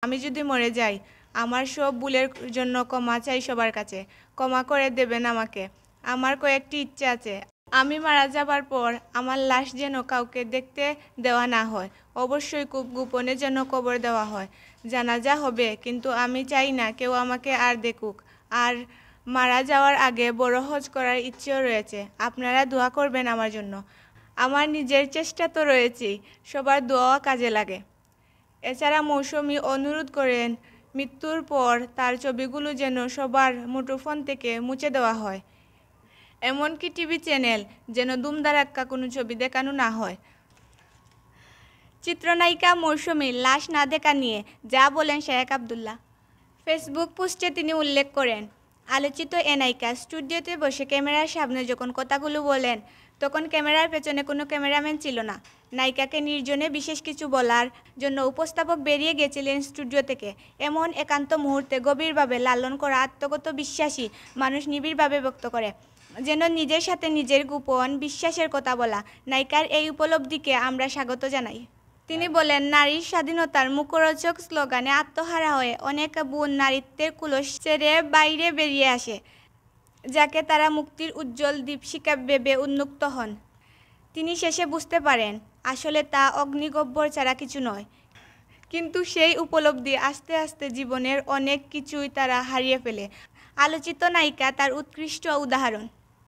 আমি যদি মরে যাই, আমার সব ভুলের জন্য ক্ষমা চাই সবার কাছে। ক্ষমা করে দেবেন আমাকে। আমার কয়েকটি ইচ্ছা আছে। আমি মারা যাবার পর আমার লাশ যেন কাউকে দেখতে দেওয়া না হয়। অবশ্যই খুব গোপনে যেন কবর দেওয়া হয়। জানাজা হবে, কিন্তু আমি চাই না কেউ আমাকে আর দেখুক। আর মারা যাওয়ার আগে বড় হজ করার ইচ্ছেও রয়েছে। আপনারা দোয়া করবেন আমার জন্য। আমার নিজের চেষ্টা তো রয়েছেই, সবার দোয়া কাজে লাগে। এছাড়া মৌসুমী অনুরোধ করেন মৃত্যুর পর তার ছবিগুলো যেন সবার মুঠোফোন থেকে মুছে দেওয়া হয়। এমনকি টিভি চ্যানেল যেন দুমদারাক্কা কোনো ছবি দেখানো না হয়। চিত্রনায়িকা মৌসুমীর লাশ না দেখা নিয়ে যা বলেন শায়েক আবদুল্লাহ। ফেসবুক পোস্টে তিনি উল্লেখ করেন, আলোচিত এ নায়িকা স্টুডিওতে বসে ক্যামেরার সামনে যখন কথাগুলো বলেন, তখন ক্যামেরার পেছনে কোনো ক্যামেরাম্যান ছিল না। নায়িকাকে নির্জনে বিশেষ কিছু বলার জন্য উপস্থাপক বেরিয়ে গেছিলেন স্টুডিও থেকে। এমন একান্ত মুহূর্তে গভীরভাবে লালন করা আত্মগত বিশ্বাসী মানুষ নিবিড়ভাবে ব্যক্ত করে, যেন নিজের সাথে নিজের গোপন বিশ্বাসের কথা বলা। নায়িকার এই উপলব্ধিকে আমরা স্বাগত জানাই। তিনি বলেন, নারীর স্বাধীনতার মুখরোচক স্লোগানে আত্মহারা হয়ে অনেক বোন নারীত্বের কুলস ছেড়ে বাইরে বেরিয়ে আসে, যাকে তারা মুক্তির উজ্জ্বল দীপশিখা ভেবে উন্মুক্ত হন। তিনি শেষে বুঝতে পারেন, আসলে তা অগ্নিগহ্বর ছাড়া কিছু নয়। কিন্তু সেই উপলব্ধি আস্তে আস্তে জীবনের অনেক কিছুই তারা হারিয়ে ফেলে। আলোচিত নায়িকা তার উৎকৃষ্ট উদাহরণ।